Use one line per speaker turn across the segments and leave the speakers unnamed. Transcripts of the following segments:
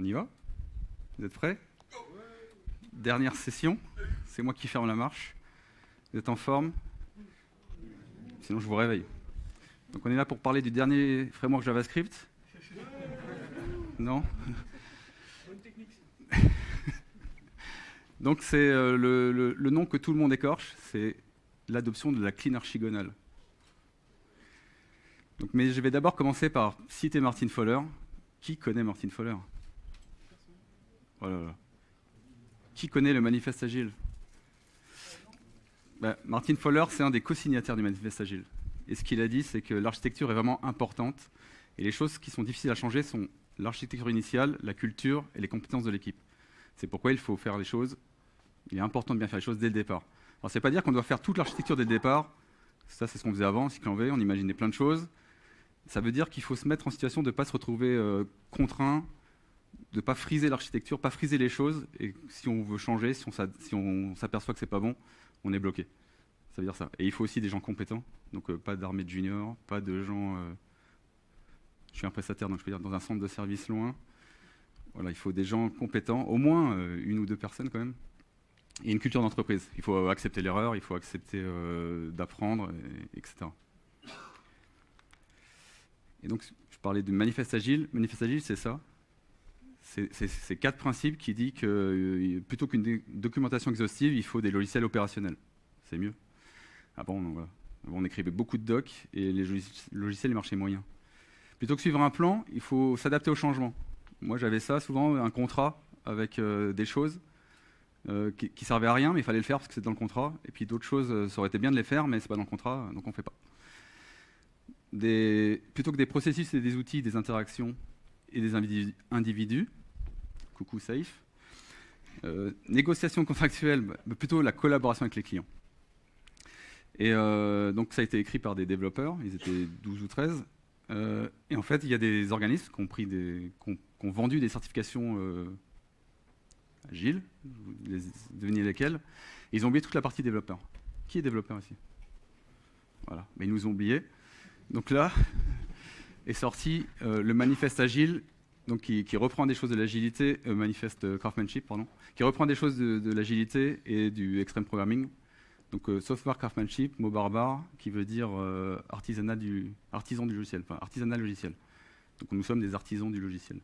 On y va? Vous êtes prêts? Dernière session, c'est moi qui ferme la marche. Vous êtes en forme? Sinon je vous réveille. Donc on est là pour parler du dernier framework JavaScript. Non? Donc c'est le nom que tout le monde écorche, c'est l'adoption de la clean archigonale. Donc, mais je vais d'abord commencer par citer Martin Fowler. Qui connaît Martin Fowler? Oh là là. Qui connaît le manifeste agile? Martin Fowler, c'est un des co-signataires du manifeste agile. Et ce qu'il a dit, c'est que l'architecture est vraiment importante. Et les choses qui sont difficiles à changer sont l'architecture initiale, la culture et les compétences de l'équipe. C'est pourquoi il faut faire les choses. Il est important de bien faire les choses dès le départ. Alors, c'est pas dire qu'on doit faire toute l'architecture dès le départ. Ça, c'est ce qu'on faisait avant, cycle en V, on imaginait plein de choses. Ça veut dire qu'il faut se mettre en situation de ne pas se retrouver contraint, de ne pas friser l'architecture, pas friser les choses. Et si on veut changer, si on s'aperçoit que c'est pas bon, on est bloqué. Ça veut dire ça. Et il faut aussi des gens compétents. Donc pas d'armée de juniors, pas de gens... je suis un prestataire, donc je peux dire dans un centre de service loin. Voilà, il faut des gens compétents, au moins une ou deux personnes quand même. Et une culture d'entreprise. Il faut accepter l'erreur, il faut accepter d'apprendre, etc. Et donc, je parlais du manifeste agile. Manifeste agile, c'est ça. C'est 4 principes qui disent que plutôt qu'une documentation exhaustive, il faut des logiciels opérationnels. C'est mieux. Avant, voilà. Avant, on écrivait beaucoup de docs et les logiciels ils marchaient moyen. Plutôt que suivre un plan, il faut s'adapter au changement. Moi, j'avais ça souvent, un contrat avec des choses qui servaient à rien, mais il fallait le faire parce que c'est dans le contrat. Et puis d'autres choses, ça aurait été bien de les faire, mais c'est pas dans le contrat, donc on ne fait pas. Plutôt que des processus et des outils, des interactions et des individus, coucou Saïf, négociation contractuelle, plutôt la collaboration avec les clients. Et donc ça a été écrit par des développeurs, ils étaient 12 ou 13. Et en fait, il y a des organismes qui ont vendu des certifications agiles, devinez lesquelles, et ils ont oublié toute la partie développeur. Qui est développeur ici? Voilà, mais ils nous ont oublié. Donc là est sorti le manifeste agile, donc qui reprend des choses de l'agilité, manifeste craftsmanship, pardon, qui reprend des choses de l'agilité et du extreme programming. Donc software craftsmanship, mot barbare, qui veut dire artisan du logiciel, enfin artisanat logiciel. Donc nous sommes des artisans du logiciel.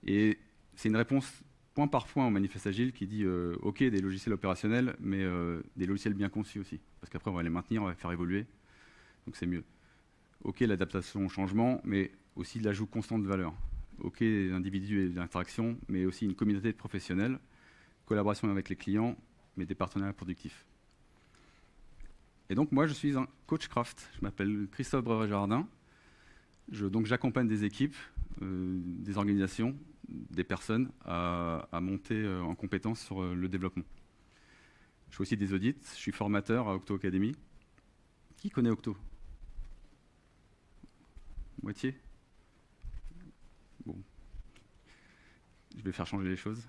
Et c'est une réponse point par point au manifeste agile qui dit OK, des logiciels opérationnels, mais des logiciels bien conçus aussi. Parce qu'après, on va les maintenir, on va les faire évoluer. Donc c'est mieux. OK, l'adaptation au changement, mais aussi l'ajout constant de valeur. OK, les individus et l'interaction, mais aussi une communauté de professionnels, collaboration avec les clients, mais des partenariats productifs. Et donc moi, je suis un coach craft. Je m'appelle Christophe Brevet-Jardin. Donc j'accompagne des équipes, des organisations, des personnes à monter en compétence sur le développement. Je fais aussi des audits. Je suis formateur à Octo Academy. Qui connaît Octo? Moitié? Bon. Je vais faire changer les choses.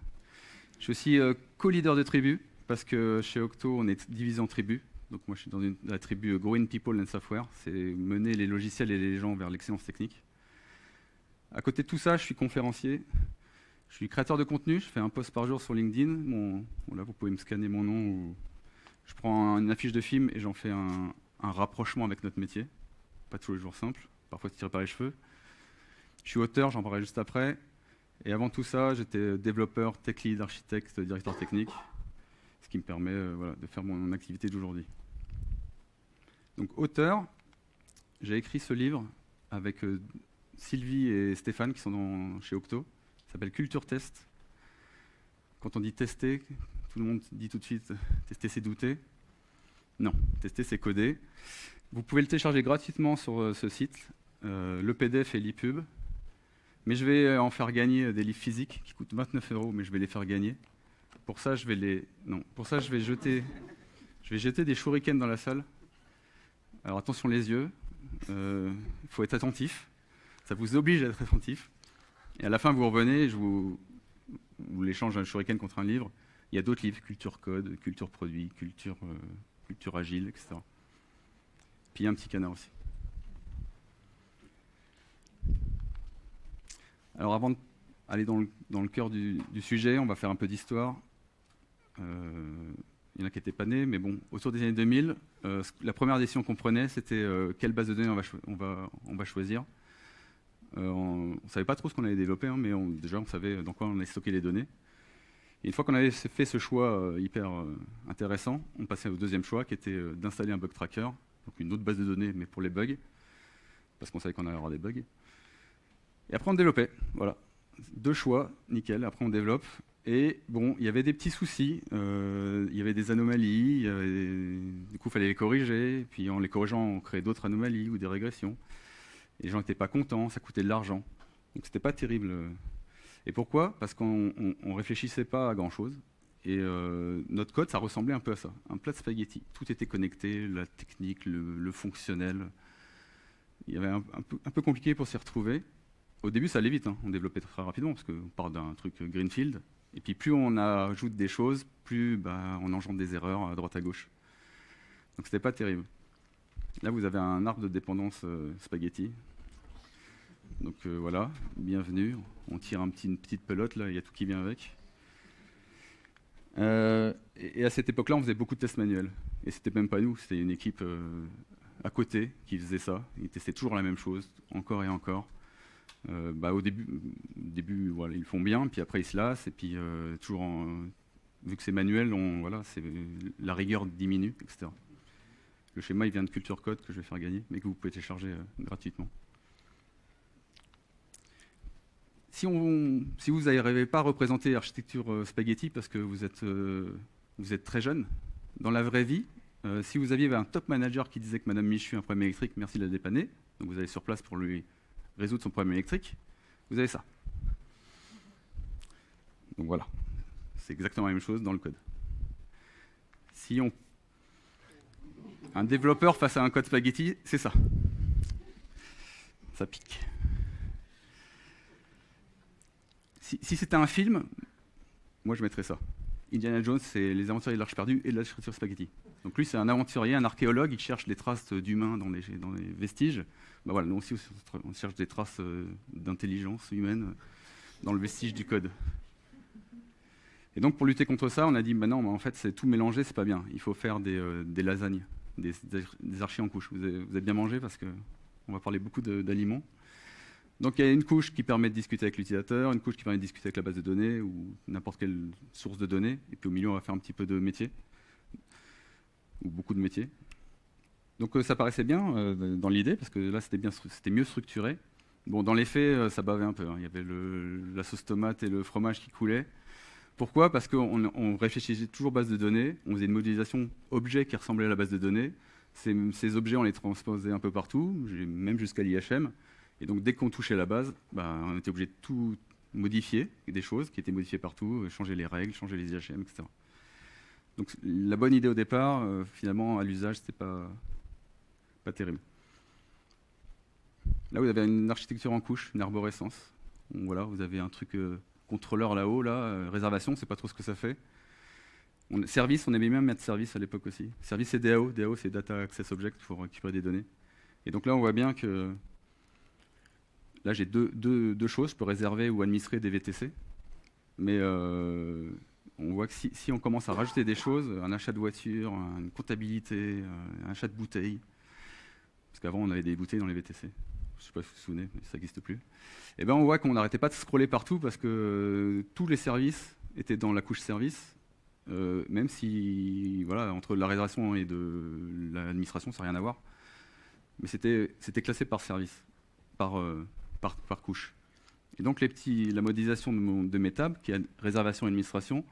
Je suis aussi co-leader de tribu, parce que chez Octo, on est divisé en tribus. Donc moi, je suis dans la tribu Growing People and Software. C'est mener les logiciels et les gens vers l'excellence technique. À côté de tout ça, je suis conférencier. Je suis créateur de contenu. Je fais un post par jour sur LinkedIn. Là, vous pouvez me scanner mon nom. Ou je prends une affiche de film et j'en fais un rapprochement avec notre métier. Pas tous les jours simple. Parfois tiré par les cheveux. Je suis auteur, j'en parlerai juste après. Et avant tout ça, j'étais développeur, tech lead, architecte, directeur technique. Ce qui me permet de faire mon activité d'aujourd'hui. Donc auteur, j'ai écrit ce livre avec Sylvie et Stéphane qui sont chez Octo. Ça s'appelle Culture Test. Quand on dit tester, tout le monde dit tout de suite tester c'est douter. Non, tester c'est coder. Vous pouvez le télécharger gratuitement sur ce site, le PDF et l'ePub. Mais je vais en faire gagner des livres physiques qui coûtent 29 €, mais je vais les faire gagner. Pour ça, je vais jeter des shurikens dans la salle. Alors attention les yeux, il faut être attentif. Ça vous oblige à être attentif. Et à la fin, vous revenez, je vous l'échange un shuriken contre un livre. Il y a d'autres livres, culture code, culture produit, culture agile, etc. Puis il y a un petit canard aussi. Alors avant de aller dans le cœur du sujet, on va faire un peu d'histoire. Il y en a qui n'étaient pas nés, mais bon, autour des années 2000, la première décision qu'on prenait, c'était quelle base de données on va choisir. On ne savait pas trop ce qu'on allait développer, hein, mais déjà on savait dans quoi on allait stocker les données. Et une fois qu'on avait fait ce choix hyper intéressant, on passait au deuxième choix, qui était d'installer un bug tracker, donc une autre base de données, mais pour les bugs, parce qu'on savait qu'on allait avoir des bugs. Et après on développait, voilà. 2 choix, nickel, après on développe. Et bon, il y avait des petits soucis, il y avait des anomalies, du coup il fallait les corriger, puis en les corrigeant on créait d'autres anomalies ou des régressions. Et les gens n'étaient pas contents, ça coûtait de l'argent. Donc c'était pas terrible. Et pourquoi? Parce qu'on ne réfléchissait pas à grand chose. Et notre code, ça ressemblait un peu à ça, un plat de spaghetti. Tout était connecté, la technique, le fonctionnel. Il y avait un peu compliqué pour s'y retrouver. Au début, ça allait vite, hein. On développait très rapidement, parce qu'on part d'un truc greenfield. Et puis plus on ajoute des choses, plus on engendre des erreurs à droite à gauche. Donc c'était pas terrible. Là, vous avez un arbre de dépendance spaghetti. Donc voilà, bienvenue. On tire une petite pelote, là, il y a tout qui vient avec. Et à cette époque-là, on faisait beaucoup de tests manuels. Et c'était même pas nous, c'était une équipe à côté qui faisait ça. Ils testaient toujours la même chose, encore et encore. Au début voilà, ils le font bien, puis après ils se lassent, et puis vu que c'est manuel, la rigueur diminue, etc. Le schéma il vient de Culture Code que je vais faire gagner, mais que vous pouvez télécharger gratuitement. Si vous n'arrivez pas à représenter l'architecture spaghetti parce que vous êtes très jeune, dans la vraie vie, si vous aviez un top manager qui disait que Madame Michu a un problème électrique, merci de la dépanner, donc vous allez sur place pour lui résoudre son problème électrique, vous avez ça. Donc voilà, c'est exactement la même chose dans le code. Un développeur face à un code spaghetti, c'est ça. Ça pique. Si c'était un film, moi je mettrais ça. Indiana Jones, c'est les aventuriers de l'Arche perdue et de l'architecture spaghetti. Donc lui, c'est un aventurier, un archéologue, il cherche des traces d'humains dans les vestiges. Voilà, nous aussi, on cherche des traces d'intelligence humaine dans le vestige du code. Et donc, pour lutter contre ça, on a dit, non, en fait, c'est tout mélangé, c'est pas bien. Il faut faire des lasagnes, des archis en couches. Vous avez bien mangé parce qu'on va parler beaucoup d'aliments. Donc, il y a une couche qui permet de discuter avec l'utilisateur, une couche qui permet de discuter avec la base de données ou n'importe quelle source de données. Et puis, au milieu, on va faire un petit peu de métier, ou beaucoup de métiers. Donc, ça paraissait bien dans l'idée, parce que là, c'était mieux structuré. Bon, dans les faits, ça bavait un peu, hein. Il y avait la sauce tomate et le fromage qui coulaient. Pourquoi? Parce qu'on réfléchissait toujours base de données, on faisait une modélisation objet qui ressemblait à la base de données. Ces objets, on les transposait un peu partout, même jusqu'à l'IHM. Et donc, dès qu'on touchait la base, on était obligé de tout modifier, des choses qui étaient modifiées partout, changer les règles, changer les IHM, etc. Donc, la bonne idée au départ, finalement, à l'usage, c'était pas terrible. Là, vous avez une architecture en couche, une arborescence. Donc, voilà, vous avez un truc contrôleur là-haut, réservation, c'est pas trop ce que ça fait. Service, on aimait bien mettre service à l'époque aussi. Service, c'est DAO. DAO, c'est Data Access Object pour récupérer des données. Et donc là, on voit bien que là, j'ai deux choses. Je peux réserver ou administrer des VTC. Mais on voit que si on commence à rajouter des choses, un achat de voiture, une comptabilité, un achat de bouteilles, parce qu'avant, on avait des bouteilles dans les VTC. Je ne sais pas si vous vous souvenez, mais ça n'existe plus. Et on voit qu'on n'arrêtait pas de scroller partout parce que tous les services étaient dans la couche service, même si, voilà, entre la réservation et de l'administration, ça n'a rien à voir. Mais c'était classé par service, par couche. Et donc la modélisation de mes tables, qui est réservation et administration,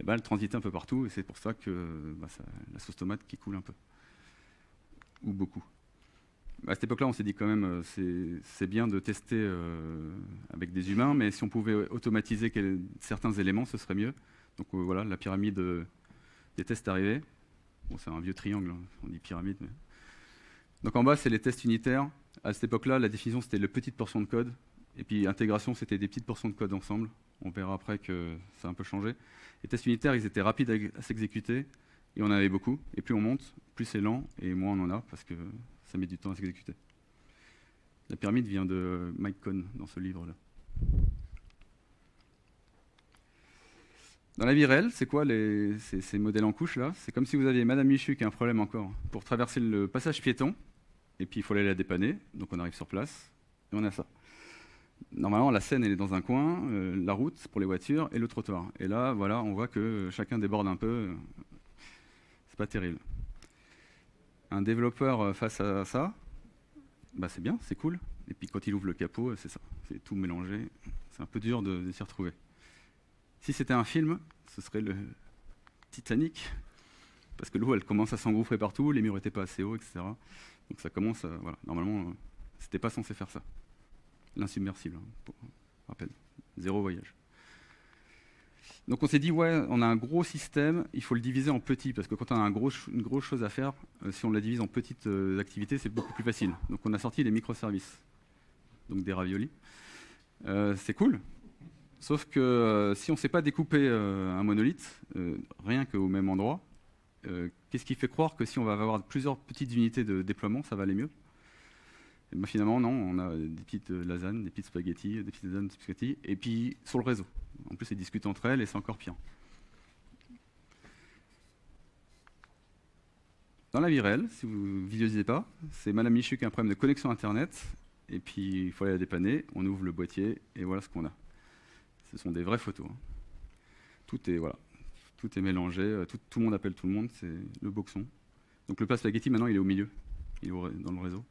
elle transitait un peu partout, et c'est pour ça que la sauce tomate qui coule un peu, ou beaucoup. À cette époque-là, on s'est dit quand même, c'est bien de tester avec des humains, mais si on pouvait automatiser certains éléments, ce serait mieux. Donc voilà, la pyramide des tests arrivés. Bon, c'est un vieux triangle, hein, on dit pyramide. Mais... Donc en bas, c'est les tests unitaires. À cette époque-là, la définition, c'était les petites portions de code. Et puis intégration, c'était des petites portions de code ensemble. On verra après que ça a un peu changé. Les tests unitaires, ils étaient rapides à s'exécuter, et on en avait beaucoup. Et plus on monte, plus c'est lent, et moins on en a, parce que ça met du temps à s'exécuter. La pyramide vient de Mike Cohn, dans ce livre-là. Dans la vie réelle, c'est quoi ces modèles en couche là? C'est comme si vous aviez Madame Michu qui a un problème encore pour traverser le passage piéton, et puis il faut aller la dépanner, donc on arrive sur place, et on a ça. Normalement, la scène elle est dans un coin, la route pour les voitures et le trottoir. Et là, voilà, on voit que chacun déborde un peu, c'est pas terrible. Un développeur face à ça, bah c'est bien, c'est cool. Et puis quand il ouvre le capot, c'est ça, c'est tout mélangé, c'est un peu dur de s'y retrouver. Si c'était un film, ce serait le Titanic, parce que l'eau, elle commence à s'engouffrer partout, les murs n'étaient pas assez hauts, etc. Donc ça commence, voilà, normalement, c'était pas censé faire ça. L'insubmersible, pour rappel, 0 voyage. Donc on s'est dit, ouais, on a un gros système, il faut le diviser en petits, parce que quand on a une grosse chose à faire, si on la divise en petites activités, c'est beaucoup plus facile. Donc on a sorti les microservices, donc des raviolis. C'est cool, sauf que si on ne sait pas découper un monolithe, rien qu'au même endroit, qu'est-ce qui fait croire que si on va avoir plusieurs petites unités de déploiement, ça va aller mieux? Et ben finalement, non, on a des petites lasagnes, des petites spaghettis, des petites lasagnes, des petites spaghettis, et puis sur le réseau. En plus, elles discutent entre elles et c'est encore pire. Dans la vie réelle, si vous ne visualisez pas, c'est Madame Michu qui a un problème de connexion Internet, et puis il faut aller la dépanner, on ouvre le boîtier, et voilà ce qu'on a. Ce sont des vraies photos. Tout est, voilà, tout est mélangé, tout le monde appelle tout le monde, c'est le boxon. Donc le plat spaghetti, maintenant, il est au milieu, il est dans le réseau.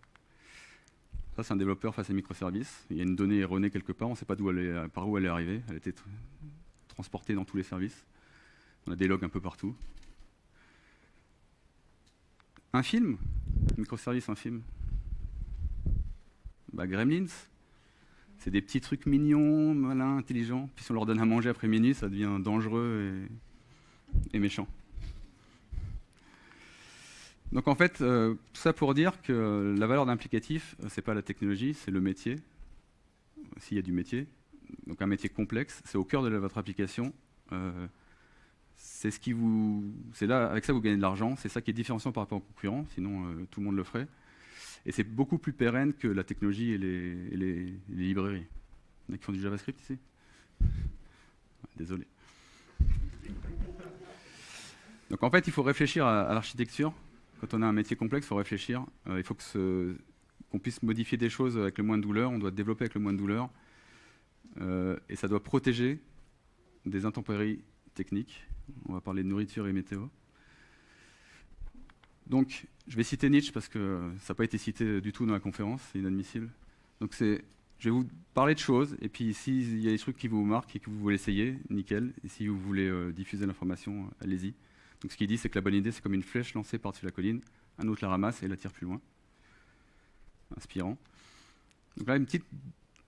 Ça, c'est un développeur face à microservices. Il y a une donnée erronée quelque part, on ne sait pas par où elle est arrivée. Elle a été transportée dans tous les services. On a des logs un peu partout. Un film, microservice, un film. Bah, Gremlins, c'est des petits trucs mignons, malins, intelligents. Puis si on leur donne à manger après minuit, ça devient dangereux et méchant. Donc en fait, tout ça pour dire que la valeur d'un applicatif, c'est pas la technologie, c'est le métier. S'il y a du métier, donc un métier complexe, c'est au cœur de votre application. C'est là, avec ça, vous gagnez de l'argent. C'est ça qui est différenciant par rapport aux concurrents. Sinon, tout le monde le ferait. Et c'est beaucoup plus pérenne que la technologie et les librairies. Il y en a qui font du JavaScript ici? Désolé. Donc en fait, il faut réfléchir à l'architecture. Quand on a un métier complexe, il faut réfléchir. Il faut qu'on puisse modifier des choses avec le moins de douleur. On doit développer avec le moins de douleur. Et ça doit protéger des intempéries techniques. On va parler de nourriture et météo. Donc, je vais citer Nietzsche parce que ça n'a pas été cité du tout dans la conférence. C'est inadmissible. Donc, je vais vous parler de choses. Et puis, s'il y a des trucs qui vous marquent et que vous voulez essayer, nickel. Et si vous voulez diffuser l'information, allez-y. Donc ce qu'il dit, c'est que la bonne idée, c'est comme une flèche lancée par-dessus la colline, un autre la ramasse et la tire plus loin. Inspirant. Donc là, une petite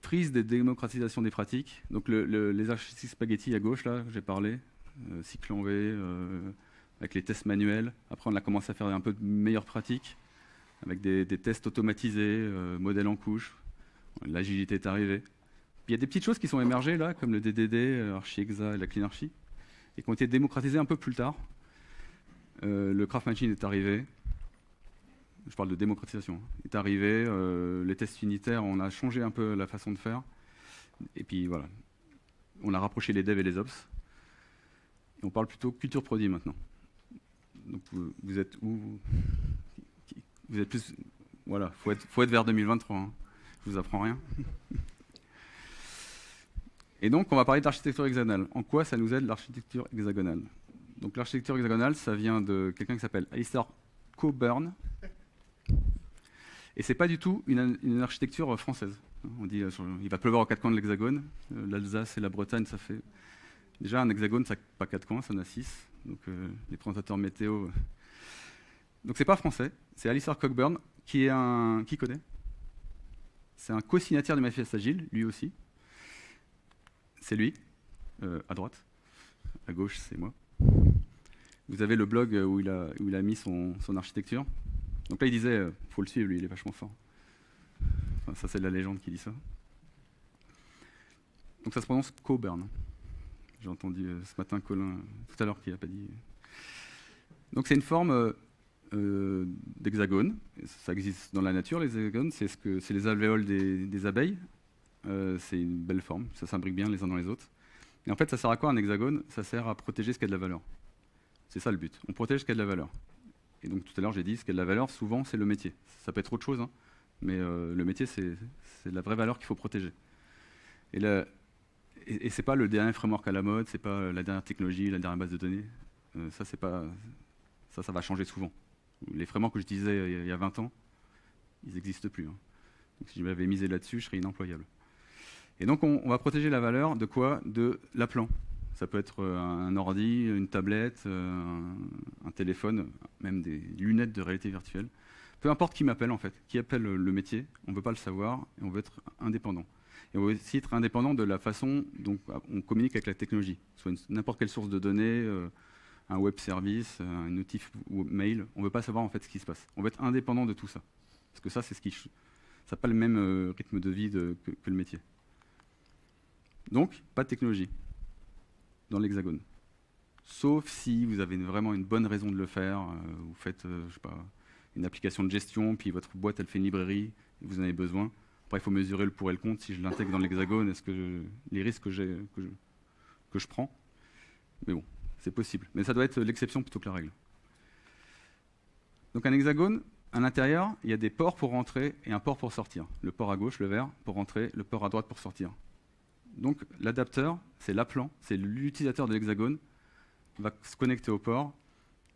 prise de démocratisation des pratiques. Donc les architectes spaghetti à gauche, là, j'ai parlé, cycle en V, avec les tests manuels. Après, on a commencé à faire un peu de meilleures pratiques, avec des tests automatisés, modèles en couche. L'agilité est arrivée. Puis il y a des petites choses qui sont émergées, là, comme le DDD, Archi-Exa et la Clean Archi, et qui ont été démocratisées un peu plus tard. Le Craft Machine est arrivé. Je parle de démocratisation. Est arrivé. Les tests unitaires, on a changé un peu la façon de faire. Et puis voilà. On a rapproché les devs et les ops. Et on parle plutôt culture produit maintenant. Donc vous êtes où? Vous êtes plus. Voilà, faut être vers 2023. Hein. Je vous apprends rien. Et donc, on va parler d'architecture hexagonale. En quoi ça nous aide l'architecture hexagonale? Donc l'architecture hexagonale, ça vient de quelqu'un qui s'appelle Alistair Cockburn. Et c'est pas du tout une architecture française. On dit il va pleuvoir aux quatre coins de l'hexagone. L'Alsace et la Bretagne, ça fait... Déjà, un hexagone, ça n'a pas quatre coins, ça en a 6. Donc les présentateurs météo... Donc c'est pas français. C'est Alistair Cockburn, qui est un... Qui connaît? C'est un co-signataire du Manifeste Agile, lui aussi. C'est lui, à droite. À gauche, c'est moi. Vous avez le blog où il a mis son architecture. Donc là, il disait, faut le suivre, lui, il est vachement fort. Enfin, ça, c'est la légende qui dit ça. Donc ça se prononce Cockburn. J'ai entendu ce matin Colin, tout à l'heure, qui n'a pas dit. Donc c'est une forme d'hexagone. Ça existe dans la nature, les hexagones. C'est les alvéoles des abeilles. C'est une belle forme, ça s'imbrique bien les uns dans les autres. Et en fait, ça sert à quoi un hexagone? Ça sert à protéger ce qui a de la valeur. C'est ça le but. On protège ce qui a de la valeur. Et donc tout à l'heure, j'ai dit, ce qui a de la valeur, souvent, c'est le métier. Ça peut être autre chose, hein, mais le métier, c'est la vraie valeur qu'il faut protéger. Et c'est pas le dernier framework à la mode, c'est pas la dernière technologie, la dernière base de données. Ça va changer souvent. Les frameworks que j'utilisais il y a 20 ans, ils n'existent plus. Hein. Donc si je m'avais misé là-dessus, je serais inemployable. Et donc on va protéger la valeur de quoi? De l'appelant. Ça peut être un ordi, une tablette, un téléphone, même des lunettes de réalité virtuelle. Peu importe qui m'appelle en fait, qui appelle le métier, on ne veut pas le savoir et on veut être indépendant. Et on veut aussi être indépendant de la façon dont on communique avec la technologie, soit n'importe quelle source de données, un web service, un notif ou mail. On ne veut pas savoir en fait ce qui se passe. On veut être indépendant de tout ça, parce que ça c'est ça n'a pas le même rythme de vie que le métier. Donc pas de technologie dans l'hexagone. Sauf si vous avez vraiment une bonne raison de le faire. Vous faites, je sais pas, une application de gestion, puis votre boîte elle fait une librairie, et vous en avez besoin. Après, il faut mesurer le pour et le contre. Si je l'intègre dans l'hexagone, est-ce que les risques que je prends? Mais bon, c'est possible. Mais ça doit être l'exception plutôt que la règle. Donc un hexagone, à l'intérieur, il y a des ports pour rentrer et un port pour sortir. Le port à gauche, le vert, pour rentrer, le port à droite pour sortir. Donc l'adapteur, c'est l'appelant, c'est l'utilisateur de l'hexagone, va se connecter au port,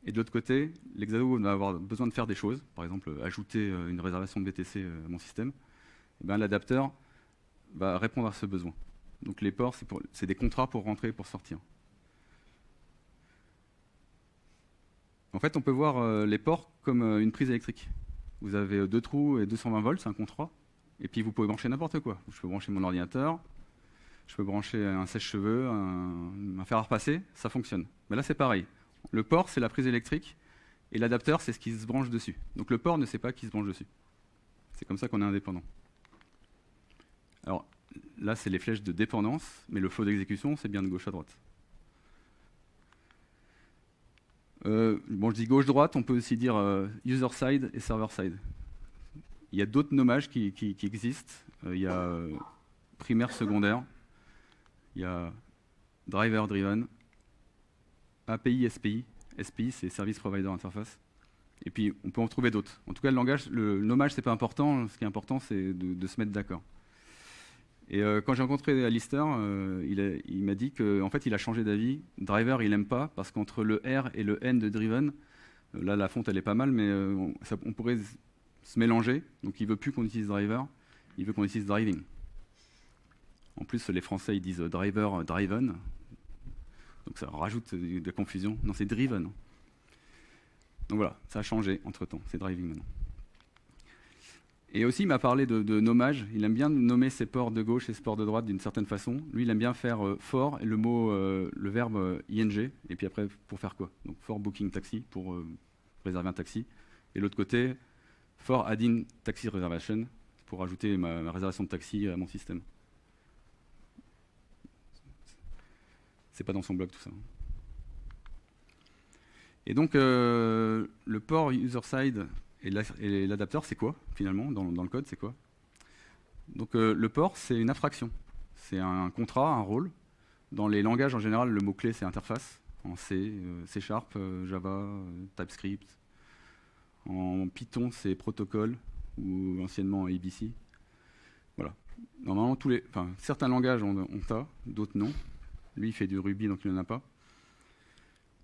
et de l'autre côté, l'hexagone va avoir besoin de faire des choses, par exemple ajouter une réservation de BTC à mon système. Et ben, l'adapteur va répondre à ce besoin. Donc les ports, c'est des contrats pour rentrer et pour sortir. En fait, on peut voir les ports comme une prise électrique. Vous avez 2 trous et 220 volts, c'est un contrat, et puis vous pouvez brancher n'importe quoi. Je peux brancher mon ordinateur, je peux brancher un sèche-cheveux, un fer à repasser, ça fonctionne. Mais là, c'est pareil. Le port, c'est la prise électrique, et l'adapteur, c'est ce qui se branche dessus. Donc le port ne sait pas qui se branche dessus. C'est comme ça qu'on est indépendant. Alors là, c'est les flèches de dépendance, mais le flow d'exécution, c'est bien de gauche à droite. Bon, je dis gauche-droite, on peut aussi dire user-side et server-side. Il y a d'autres nommages qui existent. Il y a primaire, secondaire. Il y a driver-driven, API, SPI. SPI, c'est Service Provider Interface. Et puis, on peut en trouver d'autres. En tout cas, le nommage, c'est pas important. Ce qui est important, c'est de se mettre d'accord. Et quand j'ai rencontré Alistair, il m'a dit qu'en fait, il a changé d'avis. Driver, il n'aime pas, parce qu'entre le R et le N de driven, là, la fonte, elle est pas mal, mais on pourrait se mélanger. Donc, il veut plus qu'on utilise driver, il veut qu'on utilise driving. En plus, les Français, ils disent driver, driven. Donc ça rajoute de la confusion. Non, c'est driven. Donc voilà, ça a changé entre-temps. C'est driving maintenant. Et aussi, il m'a parlé de nommage. Il aime bien nommer ses ports de gauche et ses ports de droite d'une certaine façon. Lui, il aime bien faire for et le verbe ing. Et puis après, pour faire quoi? Donc for booking taxi, pour réserver un taxi. Et l'autre côté, for adding taxi reservation, pour ajouter ma réservation de taxi à mon système. C'est pas dans son blog tout ça. Et donc, le port user-side et l'adapteur, c'est quoi, finalement, dans le code, c'est quoi? Donc, le port, c'est une abstraction. C'est un contrat, un rôle. Dans les langages, en général, le mot-clé, c'est interface. En C, C#, Java, TypeScript. En Python, c'est protocole, ou anciennement ABC. Voilà. Normalement, certains langages ont ça, d'autres non. Lui, il fait du Ruby, donc il n'en a pas.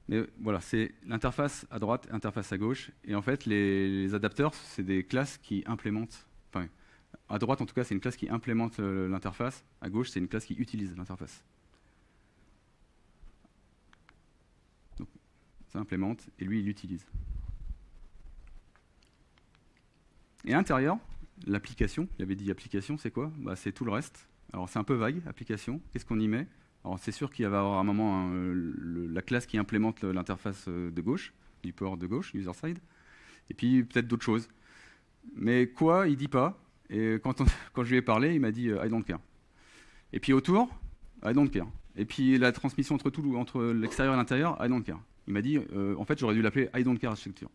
Mais voilà, c'est l'interface à droite, interface à gauche. Et en fait, les adapteurs, c'est des classes qui implémentent. Enfin, à droite, en tout cas, c'est une classe qui implémente l'interface. À gauche, c'est une classe qui utilise l'interface. Donc, ça implémente, et lui, il l'utilise. Et à l'intérieur, l'application, il avait dit application, c'est quoi? C'est tout le reste. Alors, c'est un peu vague, application. Qu'est-ce qu'on y met? Alors c'est sûr qu'il va y avoir à un moment la classe qui implémente l'interface de gauche, du port de gauche, user-side, et puis peut-être d'autres choses. Mais quoi, il ne dit pas. Et quand je lui ai parlé, il m'a dit I don't care. Et puis autour, I don't care. Et puis la transmission entre l'extérieur et l'intérieur, I don't care. Il m'a dit, en fait, j'aurais dû l'appeler I don't care architecture.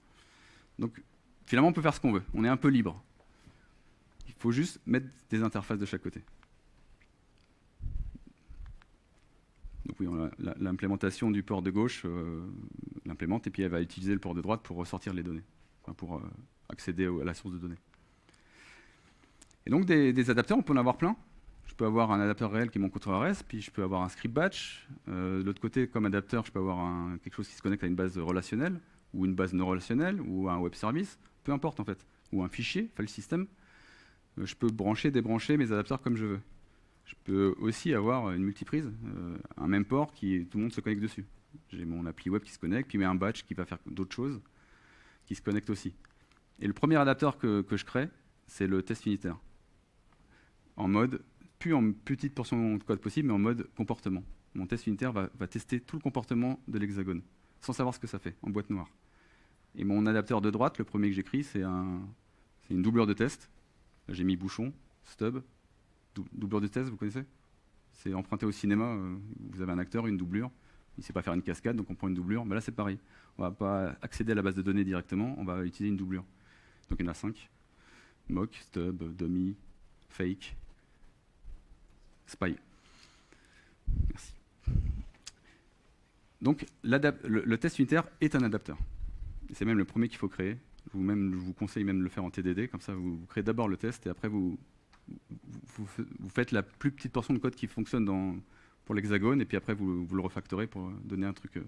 Donc finalement, on peut faire ce qu'on veut. On est un peu libre. Il faut juste mettre des interfaces de chaque côté. Donc oui, l'implémentation du port de gauche l'implémente, et puis elle va utiliser le port de droite pour ressortir les données, enfin, pour accéder à la source de données. Et donc des adapteurs, on peut en avoir plein. Je peux avoir un adapteur réel qui est mon contrôleur REST, puis je peux avoir un script batch. De l'autre côté, comme adapteur, je peux avoir quelque chose qui se connecte à une base relationnelle, ou une base non relationnelle, ou un web service, peu importe en fait, ou un fichier, file system. Je peux brancher, débrancher mes adapteurs comme je veux. Je peux aussi avoir une multiprise, un même port qui tout le monde se connecte dessus. J'ai mon appli web qui se connecte, puis un batch qui va faire d'autres choses, qui se connecte aussi. Et le premier adapteur que je crée, c'est le test unitaire. En mode, plus en petite portion de code possible, mais en mode comportement. Mon test unitaire va tester tout le comportement de l'hexagone, sans savoir ce que ça fait, en boîte noire. Et mon adapteur de droite, le premier que j'écris, c'est une doublure de test. J'ai mis bouchon, stub, doublure de test, vous connaissez? C'est emprunté au cinéma, vous avez un acteur, une doublure, il ne sait pas faire une cascade, donc on prend une doublure. Mais là, c'est pareil. On ne va pas accéder à la base de données directement, on va utiliser une doublure. Donc il y en a 5. Mock, stub, dummy, fake, spy. Merci. Donc le test unitaire est un adapteur. C'est même le premier qu'il faut créer. Je vous conseille même de le faire en TDD, comme ça vous créez d'abord le test et après vous faites la plus petite portion de code qui fonctionne pour l'hexagone et puis après vous le refactorez pour donner un truc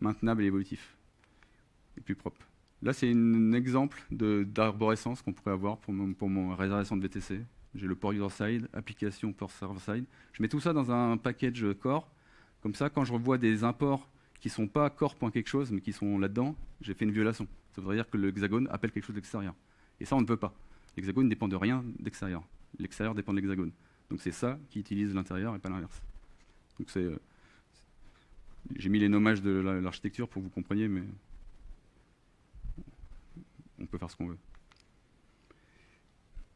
maintenable et évolutif et plus propre. Là c'est un exemple d'arborescence qu'on pourrait avoir pour mon réservation de VTC. J'ai le port user-side, application, port server-side. Je mets tout ça dans un package core. Comme ça, quand je revois des imports qui ne sont pas core.quelque chose, mais qui sont là-dedans, j'ai fait une violation. Ça voudrait dire que l'hexagone appelle quelque chose d'extérieur. Et ça, on ne peut pas. L'hexagone ne dépend de rien d'extérieur. L'extérieur dépend de l'hexagone. Donc c'est ça qui utilise l'intérieur et pas l'inverse. Donc j'ai mis les nommages de l'architecture pour que vous compreniez, mais on peut faire ce qu'on veut.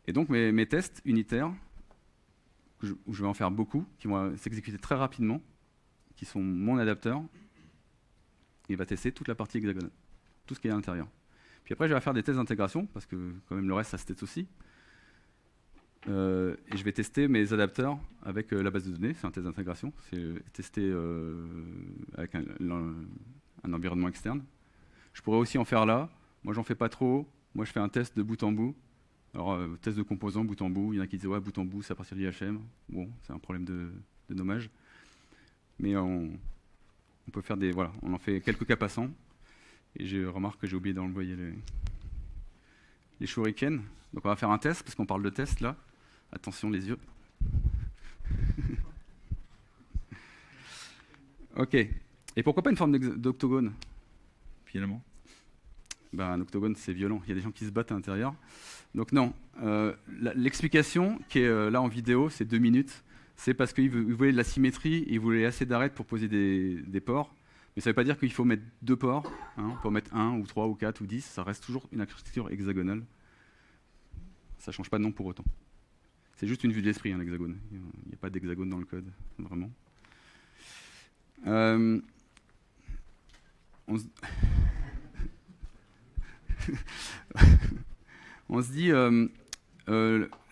Et donc mes tests unitaires, où je vais en faire beaucoup, qui vont s'exécuter très rapidement, qui sont mon adapteur, il va tester toute la partie hexagonale, tout ce qui est à l'intérieur. Puis après, je vais faire des tests d'intégration, parce que quand même le reste, ça se teste aussi. Et je vais tester mes adapteurs avec la base de données, c'est un test d'intégration, c'est tester avec un environnement externe. Je pourrais aussi en faire là, moi j'en fais pas trop, moi je fais un test de bout en bout. Alors, test de composants, bout en bout, il y en a qui disent ouais, bout en bout, c'est à partir de l'IHM. Bon, c'est un problème de nommage. Mais on peut faire des. Voilà, on en fait quelques cas passants. Et je remarque que j'ai oublié d'envoyer les shurikens. Donc on va faire un test, parce qu'on parle de test là. Attention les yeux. Ok. Et pourquoi pas une forme d'octogone, finalement? Ben, un octogone, c'est violent. Il y a des gens qui se battent à l'intérieur. Donc non. L'explication qui est là en vidéo, c'est 2 minutes. C'est parce qu'il voulait de la symétrie, il voulait assez d'arêtes pour poser des ports. Mais ça ne veut pas dire qu'il faut mettre 2 ports. Hein. On peut mettre 1 ou 3 ou 4 ou 10. Ça reste toujours une architecture hexagonale. Ça ne change pas de nom pour autant. C'est juste une vue de l'esprit, hein, l'hexagone. Il n'y a pas d'hexagone dans le code, vraiment. On se dit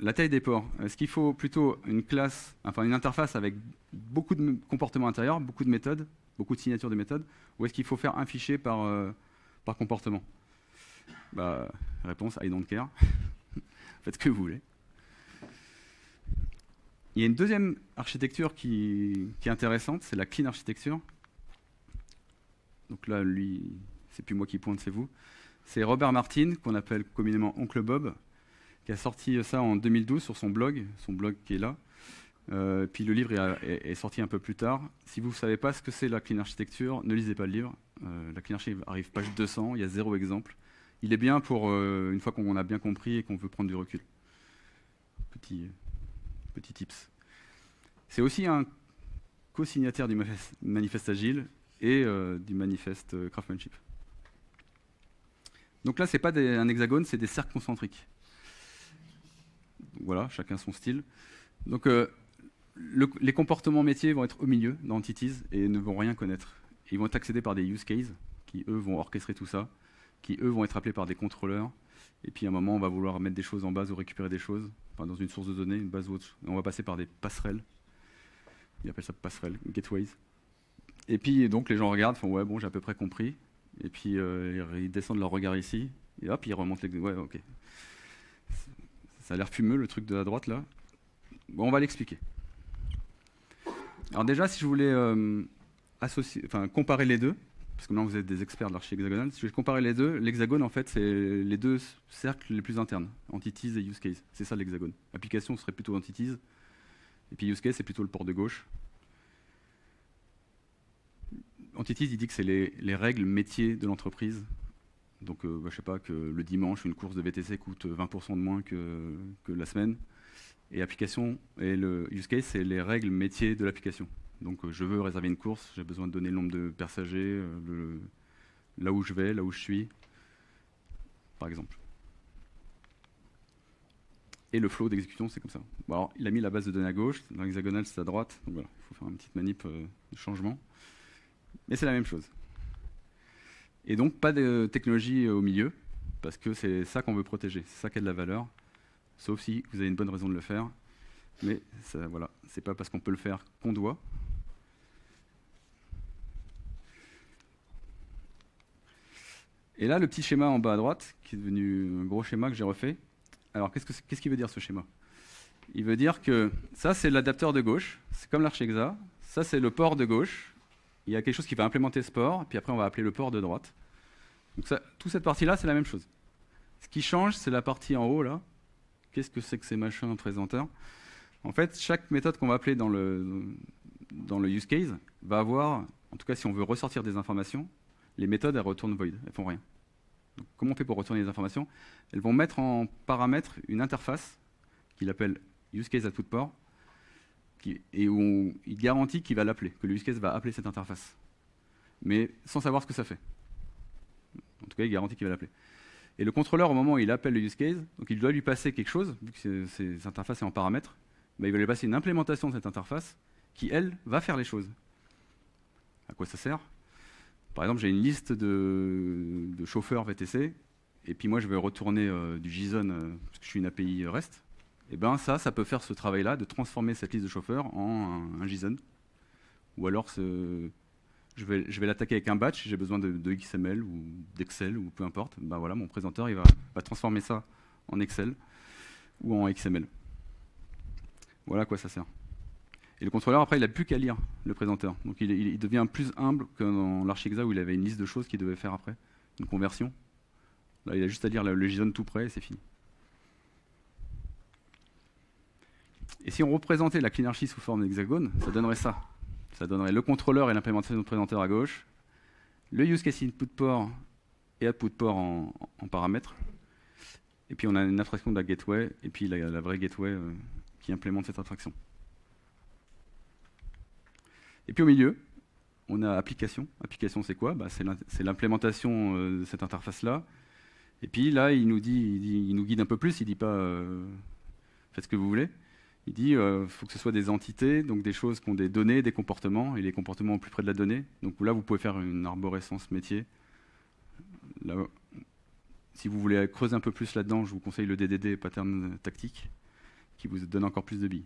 la taille des ports. Est-ce qu'il faut plutôt une classe, enfin une interface avec beaucoup de comportements intérieurs, beaucoup de méthodes, beaucoup de signatures de méthodes, ou est-ce qu'il faut faire un fichier par comportement? Bah, réponse, I don't care. Faites ce que vous voulez. Il y a une deuxième architecture qui est intéressante, c'est la clean architecture. Donc là, lui, c'est plus moi qui pointe, c'est vous. C'est Robert Martin, qu'on appelle communément Oncle Bob, qui a sorti ça en 2012 sur son blog qui est là. Puis le livre est sorti un peu plus tard. Si vous ne savez pas ce que c'est la clean architecture, ne lisez pas le livre. La clean architecture arrive page 200, il y a 0 exemple. Il est bien pour une fois qu'on a bien compris et qu'on veut prendre du recul. Petit tips. C'est aussi un co-signataire du manifeste Agile et du manifeste Craftsmanship. Donc là, ce n'est pas un hexagone, c'est des cercles concentriques. Voilà, chacun son style. Donc les comportements métiers vont être au milieu dans Entities et ne vont rien connaître. Ils vont être accédés par des use cases qui, eux, vont orchestrer tout ça, qui, eux, vont être appelés par des contrôleurs. Et puis, à un moment, on va vouloir mettre des choses en base ou récupérer des choses, enfin, dans une source de données, une base ou autre. Et on va passer par des passerelles. Il appelle ça passerelle, gateways. Et puis donc les gens regardent, font ouais bon j'ai à peu près compris. Et puis ils descendent leur regard ici, et hop ils remontent les... Ouais ok. Ça a l'air fumeux le truc de la droite là. Bon on va l'expliquer. Alors déjà si je voulais comparer les deux, parce que maintenant vous êtes des experts de l'archi hexagonale, si je vais comparer les deux, l'hexagone en fait c'est les deux cercles les plus internes, entities et use case. C'est ça l'hexagone. Application serait plutôt entities, et puis use case c'est plutôt le port de gauche. Entities, il dit que c'est les règles métiers de l'entreprise. Donc, je sais pas, que le dimanche, une course de VTC coûte 20% de moins que la semaine. Et application, et le use case, c'est les règles métiers de l'application. Donc, je veux réserver une course, j'ai besoin de donner le nombre de passagers, là où je vais, là où je suis, par exemple. Et le flow d'exécution, c'est comme ça. Bon, alors, il a mis la base de données à gauche, dans l'hexagonal, c'est à droite. Donc voilà, il faut faire une petite manip de changement. Mais c'est la même chose. Et donc, pas de technologie au milieu, parce que c'est ça qu'on veut protéger, c'est ça qui a de la valeur, sauf si vous avez une bonne raison de le faire. Mais ça, voilà, c'est pas parce qu'on peut le faire qu'on doit. Et là, le petit schéma en bas à droite, qui est devenu un gros schéma que j'ai refait. Alors, qu'est-ce qu'il veut dire ce schéma? Il veut dire que ça, c'est l'adapteur de gauche, c'est comme l'archi-hexa, ça, c'est le port de gauche. Il y a quelque chose qui va implémenter ce port, puis après on va appeler le port de droite. Donc toute cette partie-là, c'est la même chose. Ce qui change, c'est la partie en haut, là. Qu'est-ce que c'est que ces machins présenteurs? En fait, chaque méthode qu'on va appeler dans le use case va avoir, en tout cas si on veut ressortir des informations, les méthodes, elles retournent void, elles font rien. Donc, comment on fait pour retourner les informations? Elles vont mettre en paramètre une interface qu'il appelle use case output port, et où il garantit qu'il va l'appeler, que le use case va appeler cette interface, mais sans savoir ce que ça fait. En tout cas, il garantit qu'il va l'appeler. Et le contrôleur, au moment où il appelle le use case, donc il doit lui passer quelque chose, vu que cette interface est en paramètre, il va lui passer une implémentation de cette interface qui, elle, va faire les choses. À quoi ça sert? Par exemple, j'ai une liste de chauffeurs VTC, et puis moi, je vais retourner du JSON, parce que je suis une API REST. Et bien ça peut faire ce travail-là, de transformer cette liste de chauffeurs en un JSON. Ou alors, je vais l'attaquer avec un batch, si j'ai besoin de XML ou d'Excel, ou peu importe. Ben voilà, mon présenteur il va transformer ça en Excel ou en XML. Voilà à quoi ça sert. Et le contrôleur, après, il n'a plus qu'à lire le présenteur. Donc il devient plus humble que dans l'archi-hexa où il avait une liste de choses qu'il devait faire après, une conversion. Là, il a juste à lire le JSON tout près et c'est fini. Et si on représentait la cleanarchy sous forme d'hexagone, ça donnerait ça. Ça donnerait le contrôleur et l'implémentation de présenteur à gauche, le use case input port et output port en paramètres. Et puis on a une abstraction de la gateway, et puis la vraie gateway qui implémente cette abstraction. Et puis au milieu, on a application. Application, c'est quoi? C'est l'implémentation de cette interface-là. Et puis là, il nous guide un peu plus, il ne dit pas faites ce que vous voulez. Il dit faut que ce soit des entités, donc des choses qui ont des données, des comportements, et les comportements au plus près de la donnée. Donc là, vous pouvez faire une arborescence métier. Là, si vous voulez creuser un peu plus là-dedans, je vous conseille le DDD pattern tactique, qui vous donne encore plus de billes.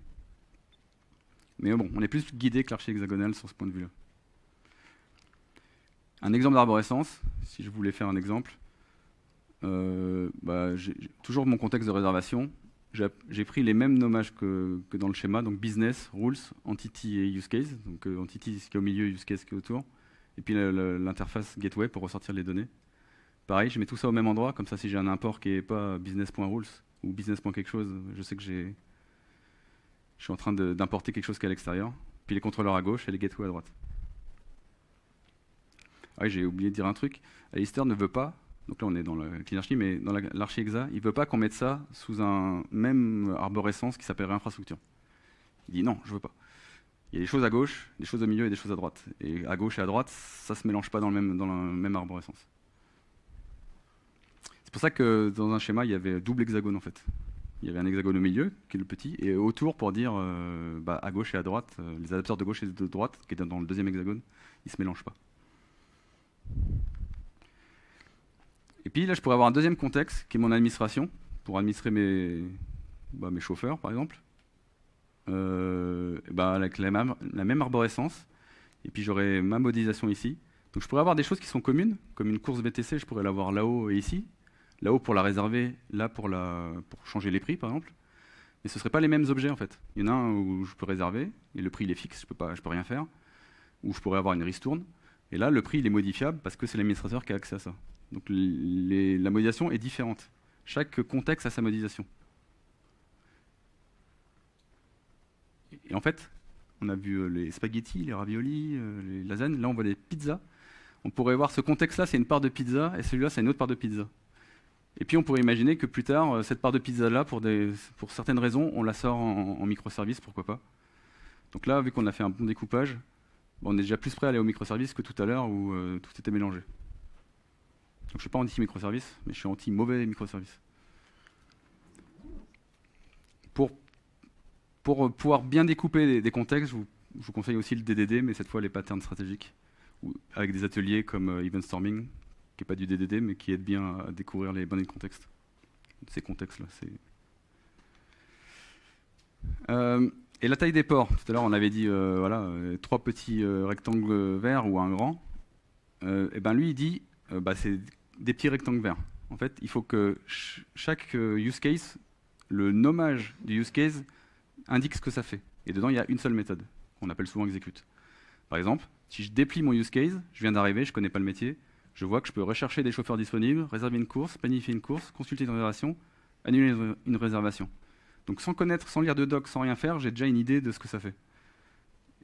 Mais bon, on est plus guidé que l'archi hexagonal sur ce point de vue-là. Un exemple d'arborescence, si je voulais faire un exemple, j'ai toujours mon contexte de réservation. J'ai pris les mêmes nommages que dans le schéma, donc business, rules, entity et use case. Donc entity, ce qui est au milieu, use case qui est autour. Et puis l'interface gateway pour ressortir les données. Pareil, je mets tout ça au même endroit, comme ça si j'ai un import qui n'est pas business.rules ou business.quelque chose, je sais que je suis en train d'importer quelque chose qui est à l'extérieur. Puis les contrôleurs à gauche et les gateways à droite. Ah oui, j'ai oublié de dire un truc. Alistair ne veut pas, donc là on est dans la cleanarchy, mais dans l'archi-hexa, il ne veut pas qu'on mette ça sous un même arborescence qui s'appellerait infrastructure. Il dit non, je ne veux pas. Il y a des choses à gauche, des choses au milieu et des choses à droite. Et à gauche et à droite, ça ne se mélange pas dans la même arborescence. C'est pour ça que dans un schéma, il y avait double hexagone en fait. Il y avait un hexagone au milieu, qui est le petit, et autour pour dire à gauche et à droite, les adapteurs de gauche et de droite, qui est dans le deuxième hexagone, ils ne se mélangent pas. Et puis là, je pourrais avoir un deuxième contexte, qui est mon administration, pour administrer mes chauffeurs, par exemple. avec la même arborescence. Et puis j'aurai ma modélisation ici. Donc je pourrais avoir des choses qui sont communes, comme une course BTC, je pourrais l'avoir là-haut et ici. Là-haut pour la réserver, là pour changer les prix par exemple. Mais ce ne seraient pas les mêmes objets en fait. Il y en a un où je peux réserver, et le prix il est fixe, je peux rien faire. Ou je pourrais avoir une ristourne. Et là, le prix il est modifiable parce que c'est l'administrateur qui a accès à ça. Donc la modélisation est différente. Chaque contexte a sa modélisation. Et en fait, on a vu les spaghettis, les raviolis, les lasagnes. Là, on voit des pizzas. On pourrait voir ce contexte-là, c'est une part de pizza, et celui-là, c'est une autre part de pizza. Et puis, on pourrait imaginer que plus tard, cette part de pizza-là, pour certaines raisons, on la sort en microservices, pourquoi pas. Donc là, vu qu'on a fait un bon découpage, on est déjà plus prêt à aller au microservice que tout à l'heure où tout était mélangé. Donc je ne suis pas anti-microservice, mais je suis anti-mauvais microservice. Pour pouvoir bien découper des contextes, je vous conseille aussi le DDD, mais cette fois les patterns stratégiques, avec des ateliers comme Event Storming, qui n'est pas du DDD, mais qui aide bien à découvrir les bons contextes. Ces contextes-là, et la taille des ports. Tout à l'heure, on avait dit 3 petits rectangles verts ou un grand. Et ben lui, il dit c'est des petits rectangles verts. En fait, il faut que chaque use case, le nommage du use case, indique ce que ça fait. Et dedans, il y a une seule méthode, qu'on appelle souvent execute. Par exemple, si je déplie mon use case, je viens d'arriver, je ne connais pas le métier, je vois que je peux rechercher des chauffeurs disponibles, réserver une course, planifier une course, consulter une réservation, annuler une réservation. Donc sans connaître, sans lire de doc, sans rien faire, j'ai déjà une idée de ce que ça fait.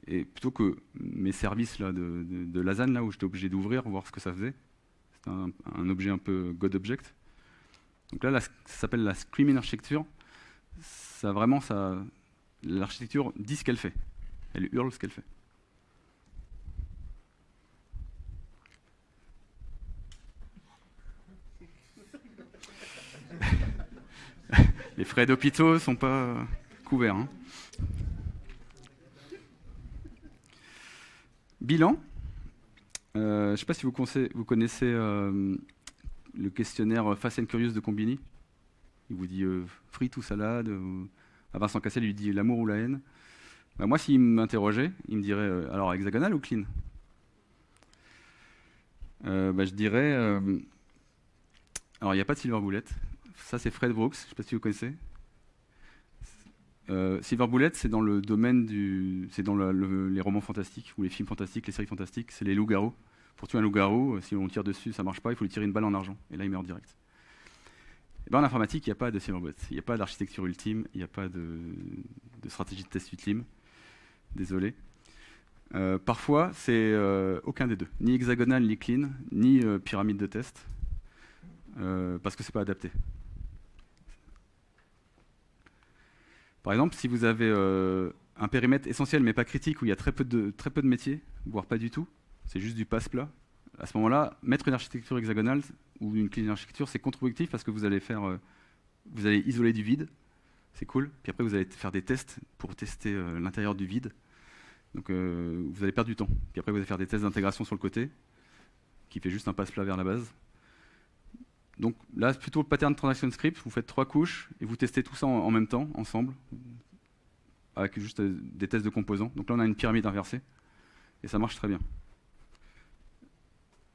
Et plutôt que mes services là, de Lasagne, là, où j'étais obligé d'ouvrir, voir ce que ça faisait, c'est un objet un peu God Object. Donc là, ça s'appelle la Screaming Architecture. L'architecture dit ce qu'elle fait. Elle hurle ce qu'elle fait. Les frais d'hôpitaux ne sont pas couverts. Hein. Bilan. Je ne sais pas si vous connaissez le questionnaire Fast and Curious de Combini. Il vous dit frites ou salade. À Vincent Cassel, il lui dit l'amour ou la haine. Moi, s'il m'interrogeait, il me dirait alors hexagonal ou clean. Je dirais alors il n'y a pas de silver bullet. Ça, c'est Fred Brooks, je ne sais pas si vous connaissez. Silver Bullet, c'est dans le domaine c'est dans les romans fantastiques, ou les films fantastiques, les séries fantastiques, c'est les loups-garous. Pour tuer un loup-garou, si on tire dessus, ça ne marche pas, il faut lui tirer une balle en argent, et là, il meurt direct. Et ben, en informatique, il n'y a pas de Silver Bullet, il n'y a pas d'architecture ultime, il n'y a pas de stratégie de test ultime. Désolé. Parfois, c'est aucun des deux, ni hexagonal, ni clean, ni pyramide de test, parce que ce n'est pas adapté. Par exemple, si vous avez un périmètre essentiel mais pas critique où il y a très peu de métiers, voire pas du tout, c'est juste du passe-plat, à ce moment-là, mettre une architecture hexagonale ou une clean architecture, c'est contre-productif parce que vous allez isoler du vide, c'est cool, puis après vous allez faire des tests pour tester l'intérieur du vide, donc vous allez perdre du temps. Puis après vous allez faire des tests d'intégration sur le côté, qui fait juste un passe-plat vers la base. Donc là, c'est plutôt le pattern transaction script, vous faites 3 couches et vous testez tout ça en même temps, ensemble, avec juste des tests de composants. Donc là, on a une pyramide inversée et ça marche très bien.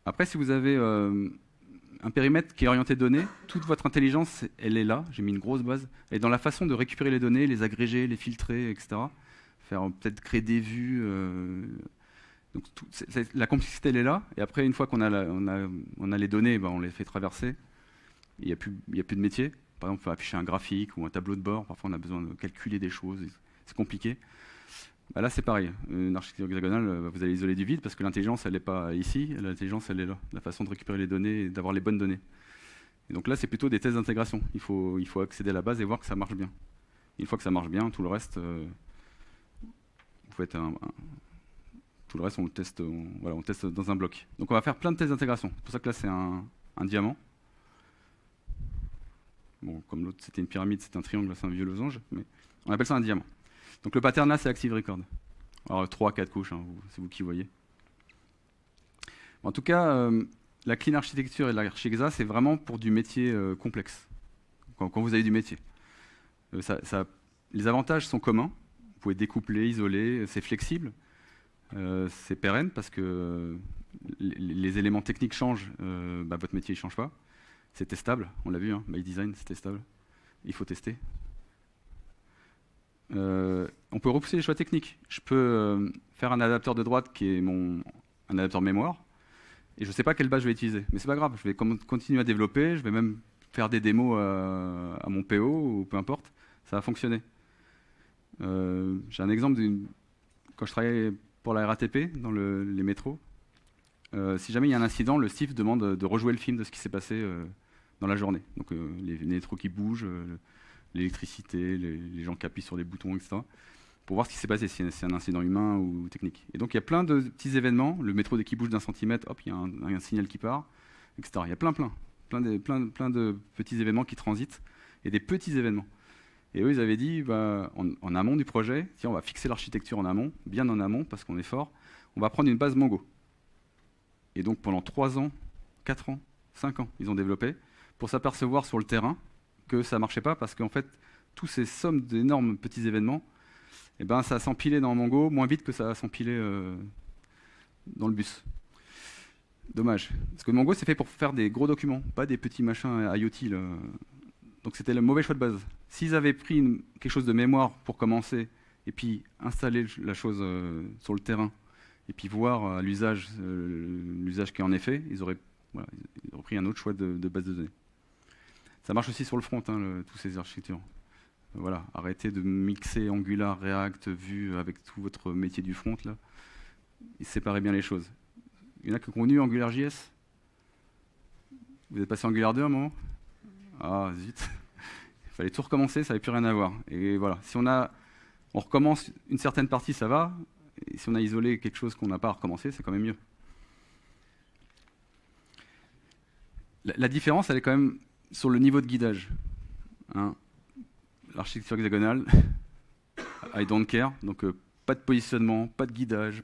Après, si vous avez un périmètre qui est orienté données, toute votre intelligence, elle est là, j'ai mis une grosse base, elle est dans la façon de récupérer les données, les agréger, les filtrer, etc. Peut-être créer des vues. Donc la complexité, elle est là, et après, une fois qu'on a les données, on les fait traverser. Il n'y a plus de métier. Par exemple, il faut afficher un graphique ou un tableau de bord. Parfois, on a besoin de calculer des choses. C'est compliqué. Là, c'est pareil. Une architecture hexagonale, vous allez isoler du vide parce que l'intelligence, elle n'est pas ici. L'intelligence, elle est là. La façon de récupérer les données et d'avoir les bonnes données. Et donc là, c'est plutôt des tests d'intégration. Il faut accéder à la base et voir que ça marche bien. Une fois que ça marche bien, tout le reste, vous faites tout le reste, on le teste, on teste dans un bloc. Donc on va faire plein de tests d'intégration. C'est pour ça que là, c'est un diamant. Bon, comme l'autre, c'était une pyramide, c'est un triangle, là, c'est un vieux losange, mais on appelle ça un diamant. Donc le pattern là, c'est Active Record. Alors 3-4 couches, hein, c'est vous qui voyez. En tout cas, la clean architecture et l'archi-hexa, c'est vraiment pour du métier complexe, quand vous avez du métier. Les avantages sont communs. pouvez découpler, isoler, c'est flexible, c'est pérenne parce que les éléments techniques changent, votre métier ne change pas. C'est testable, on l'a vu, hein, by design, c'est testable. Il faut tester. On peut repousser les choix techniques. Je peux faire un adapteur de droite qui est un adapteur mémoire, et je ne sais pas quelle base je vais utiliser. Mais c'est pas grave, je vais continuer à développer, je vais même faire des démos à mon PO, ou peu importe, ça va fonctionner. J'ai un exemple quand je travaillais pour la RATP, dans les métros. Si jamais il y a un incident, le CIF demande de rejouer le film de ce qui s'est passé dans la journée. Donc les métros qui bougent, l'électricité, les gens qui appuient sur les boutons, etc. Pour voir ce qui s'est passé, si c'est un incident humain ou technique. Et donc il y a plein de petits événements. Le métro, dès qu'il bouge d'un centimètre, hop, il y a un signal qui part, etc. Il y a plein de petits événements qui transitent, et des petits événements. Et eux, ils avaient dit, en amont du projet, tiens, on va fixer l'architecture en amont, bien en amont, parce qu'on est fort. On va prendre une base Mongo. Et donc pendant 3 ans, 4 ans, 5 ans, ils ont développé, pour s'apercevoir sur le terrain que ça ne marchait pas, parce qu'en fait, tous ces sommes d'énormes petits événements, ça s'empilait dans Mongo moins vite que ça va s'empiler dans le bus. Dommage. Parce que Mongo, c'est fait pour faire des gros documents, pas des petits machins IoT. Là. Donc c'était le mauvais choix de base. S'ils avaient pris quelque chose de mémoire pour commencer, et puis installer la chose sur le terrain, et puis voir l'usage qui en est fait, ils auraient pris un autre choix de base de données. Ça marche aussi sur le front, hein, toutes ces architectures. Voilà, arrêtez de mixer Angular, React, Vue avec tout votre métier du front là. Et séparez bien les choses. Il y en a qui ont connu AngularJS. Vous êtes passé Angular 2 à un moment? Ah zut. Il fallait tout recommencer, ça n'avait plus rien à voir. Et voilà, si on recommence une certaine partie, ça va. Et si on a isolé quelque chose qu'on n'a pas à recommencer, c'est quand même mieux. La différence, elle est quand même sur le niveau de guidage. Hein. L'architecture hexagonale, I don't care, donc pas de positionnement, pas de guidage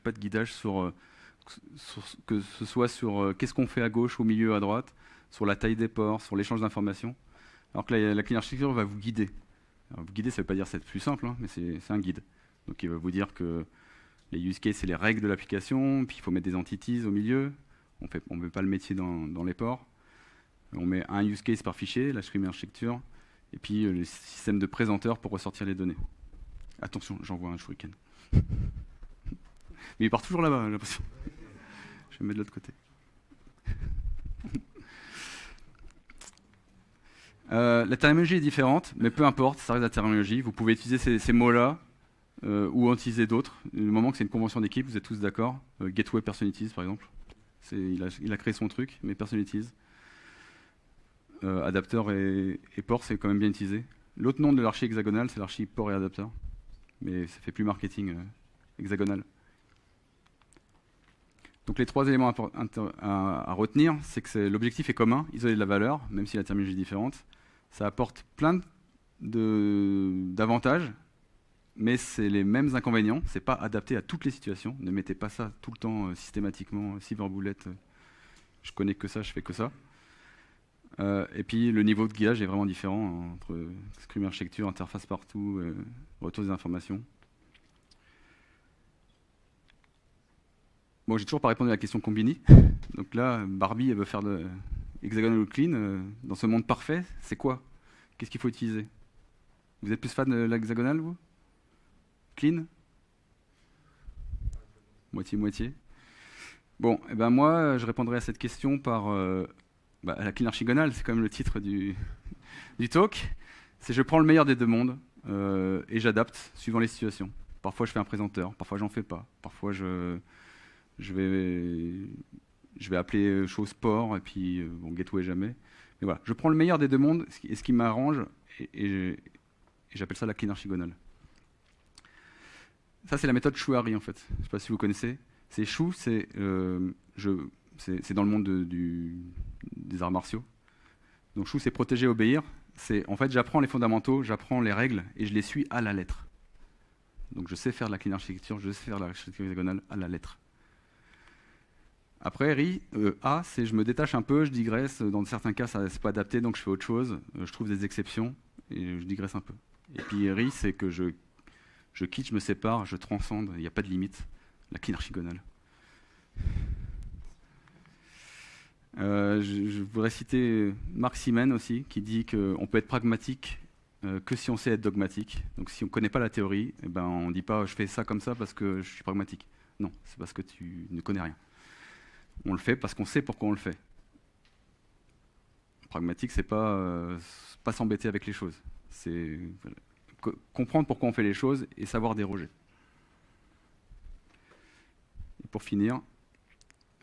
que ce soit sur qu'est-ce qu'on fait à gauche, au milieu, à droite, sur la taille des ports, sur l'échange d'informations. Alors que la clean architecture va vous guider. Alors, vous guider, ça ne veut pas dire c'est plus simple, hein, mais c'est un guide. Donc il va vous dire que les use cases, c'est les règles de l'application, puis il faut mettre des entities au milieu. On ne met pas le métier dans les ports. On met un use case par fichier, la stream architecture, et puis le système de présenteur pour ressortir les données. Attention, j'envoie un shuriken. Mais il part toujours là-bas, j'ai l'impression. Je vais me mettre de l'autre côté. La terminologie est différente, mais peu importe, ça reste la terminologie. Vous pouvez utiliser ces mots-là ou en utiliser d'autres. Du moment que c'est une convention d'équipe, vous êtes tous d'accord. Gateway Personalities, par exemple. Il a créé son truc, mais Personalities. Adapteur et port, c'est quand même bien utilisé. L'autre nom de l'archi hexagonale, c'est l'archi port et adapteur. Mais ça fait plus marketing hexagonal. Donc les 3 éléments à retenir, c'est que l'objectif est commun, isoler de la valeur, même si la terminologie est différente. Ça apporte plein d'avantages, mais c'est les mêmes inconvénients. C'est pas adapté à toutes les situations. Ne mettez pas ça tout le temps systématiquement, cyberbullet. Je connais que ça, je fais que ça. Et puis le niveau de guidage est vraiment différent entre Scrum architecture, interface partout, retour des informations. Bon, j'ai toujours pas répondu à la question Combini. Donc là, Barbie, elle veut faire de hexagonal ou clean. Dans ce monde parfait, c'est quoi? Qu'est-ce qu'il faut utiliser? Vous êtes plus fan de l'hexagonal, vous? Clean? Moitié-moitié. Bon, et ben moi, je répondrai à cette question par la clean archigonale, c'est quand même le titre du talk. C'est je prends le meilleur des deux mondes et j'adapte suivant les situations. Parfois, je fais un présenteur, parfois, j'en fais pas. Parfois, je vais appeler chose sport et puis gateway jamais. Mais voilà, je prends le meilleur des deux mondes et ce qui m'arrange et j'appelle ça la clean archigonale. Ça c'est la méthode Chouari en fait. Je ne sais pas si vous connaissez. C'est Chou, c'est dans le monde des arts martiaux. Donc Chou c'est protéger, obéir. C'est en fait j'apprends les fondamentaux, j'apprends les règles et je les suis à la lettre. Donc je sais faire la clean architecture, je sais faire l'architecture hexagonale à la lettre. Après, A, c'est je me détache un peu, je digresse. Dans certains cas, ça c'est pas adapté, donc je fais autre chose. Je trouve des exceptions et je digresse un peu. Et puis RI, c'est que je Je quitte, je me sépare, je transcende, il n'y a pas de limite. La clean archigonale. Je voudrais citer Marc Simen aussi, qui dit qu'on peut être pragmatique que si on sait être dogmatique. Donc si on ne connaît pas la théorie, eh ben, on ne dit pas je fais ça comme ça parce que je suis pragmatique. Non, c'est parce que tu ne connais rien. On le fait parce qu'on sait pourquoi on le fait. Pragmatique, c'est pas s'embêter avec les choses. C'est comprendre pourquoi on fait les choses et savoir déroger. Et pour finir,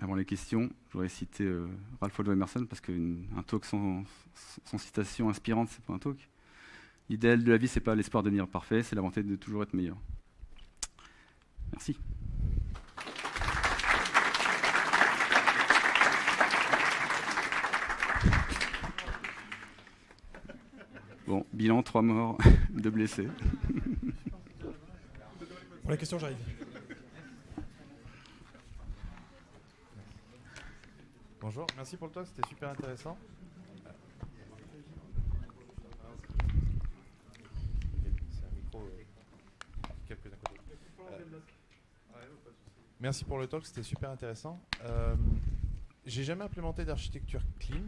avant les questions, je voudrais citer Ralph Waldo Emerson, parce qu'un talk sans citation inspirante, c'est pas un talk. L'idéal de la vie, c'est pas l'espoir de devenir parfait, c'est la volonté de toujours être meilleur. Merci. Bon, bilan, 3 morts, 2 blessés.
Pour la question, j'arrive.
Bonjour, merci pour le talk, c'était super intéressant. C'est un micro quelques d'un côté. Merci pour le talk, c'était super intéressant. J'ai jamais implémenté d'architecture clean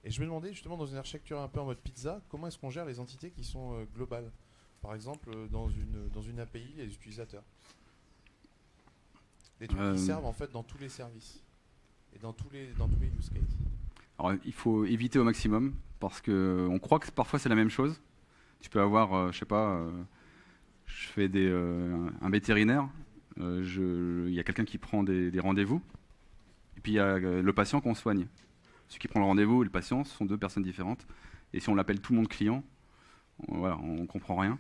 et je me demandais justement dans une architecture un peu en mode pizza, comment est-ce qu'on gère les entités qui sont globales? Par exemple, dans une API, les utilisateurs. Des trucs qui servent en fait dans tous les services. Et dans tous les use cases.
Alors, il faut éviter au maximum, parce qu'on croit que parfois c'est la même chose. Tu peux avoir, je sais pas, je fais un vétérinaire, il y a quelqu'un qui prend des rendez-vous, et puis il y a le patient qu'on soigne. Celui qui prend le rendez-vous et le patient, ce sont 2 personnes différentes. Et si on l'appelle tout le monde client, voilà, on ne comprend rien.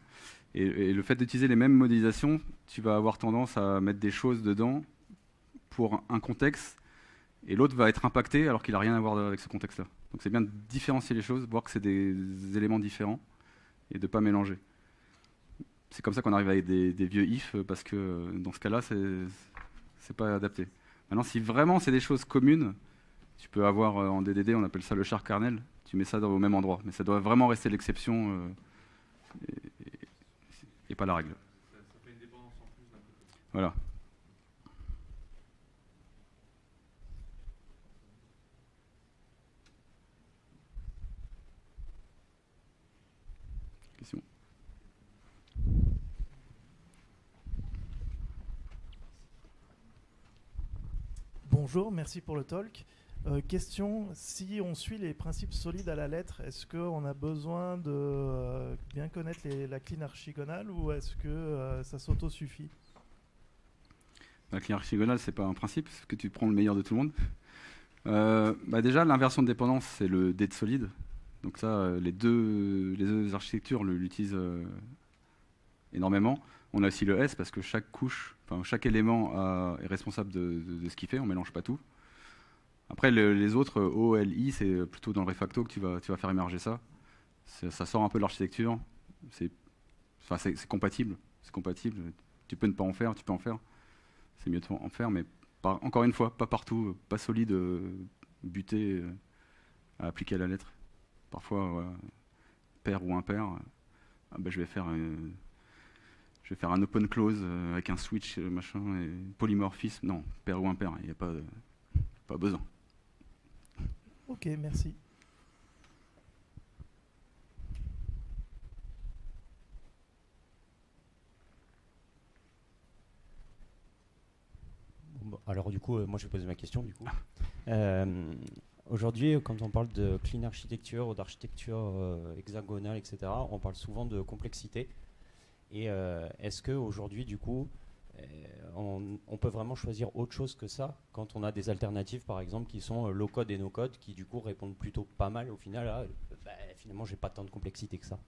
Et le fait d'utiliser les mêmes modélisations, tu vas avoir tendance à mettre des choses dedans pour un contexte, et l'autre va être impacté alors qu'il n'a rien à voir avec ce contexte-là. Donc c'est bien de différencier les choses, voir que c'est des éléments différents, et de ne pas mélanger. C'est comme ça qu'on arrive avec des vieux if, parce que dans ce cas-là, c'est pas adapté. Maintenant, si vraiment c'est des choses communes, tu peux avoir en DDD, on appelle ça le char kernel, tu mets ça au même endroit. Mais ça doit vraiment rester l'exception et pas la règle.
Ça fait une dépendance en plus d'un côté.
Voilà. Question.
Bonjour, merci pour le talk. Question, si on suit les principes solides à la lettre, est-ce qu'on a besoin de bien connaître la clean archigonale ou est-ce que ça s'auto-suffit?
La clean archigonale, c'est pas un principe, c'est que tu prends le meilleur de tout le monde. Déjà, l'inversion de dépendance, c'est le D de solide. Donc ça, les deux architectures l'utilisent énormément. On a aussi le S parce que chaque couche, enfin chaque élément est responsable de ce qu'il fait, on ne mélange pas tout. Après, les autres, O, L, I, c'est plutôt dans le refacto que tu vas faire émerger ça. Ça sort un peu de l'architecture. C'est compatible. C'est compatible. Tu peux ne pas en faire, tu peux en faire. C'est mieux de en faire, mais encore une fois, pas partout, pas solide, buté à appliquer à la lettre. Parfois, voilà, pair ou impair, je vais faire un open close avec un switch, machin, et polymorphisme. Non, pair ou impair, il n'y a pas besoin.
Ok, merci.
Bon, alors du coup, moi je vais poser ma question du coup. Aujourd'hui, quand on parle de clean architecture ou d'architecture hexagonale, etc., on parle souvent de complexité. Et est-ce qu'aujourd'hui, du coup, on peut vraiment choisir autre chose que ça quand on a des alternatives, par exemple, qui sont low-code et no-code, qui du coup répondent plutôt pas mal au final à finalement, j'ai pas tant de complexité que ça.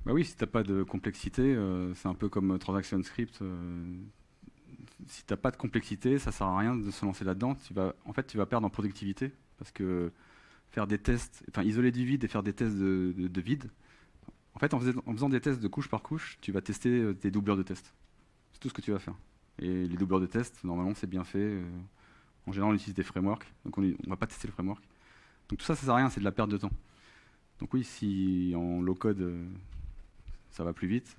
Bah oui, si tu n'as pas de complexité, c'est un peu comme Transaction Script. Si tu n'as pas de complexité, ça ne sert à rien de se lancer là-dedans. Tu vas perdre en productivité, parce que faire des tests, enfin isoler du vide et faire des tests de vide, en fait, en faisant des tests de couche par couche, tu vas tester tes doubleurs de tests. C'est tout ce que tu vas faire. Et les doubleurs de tests, normalement, c'est bien fait. En général, on utilise des frameworks, donc on ne va pas tester le framework. Donc tout ça, ça ne sert à rien, c'est de la perte de temps. Donc oui, si en low-code, ça va plus vite,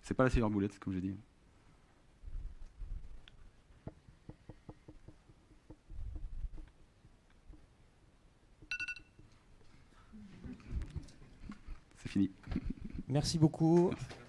C'est pas la silver bullet, comme j'ai dit. C'est fini.
Merci beaucoup.
Merci.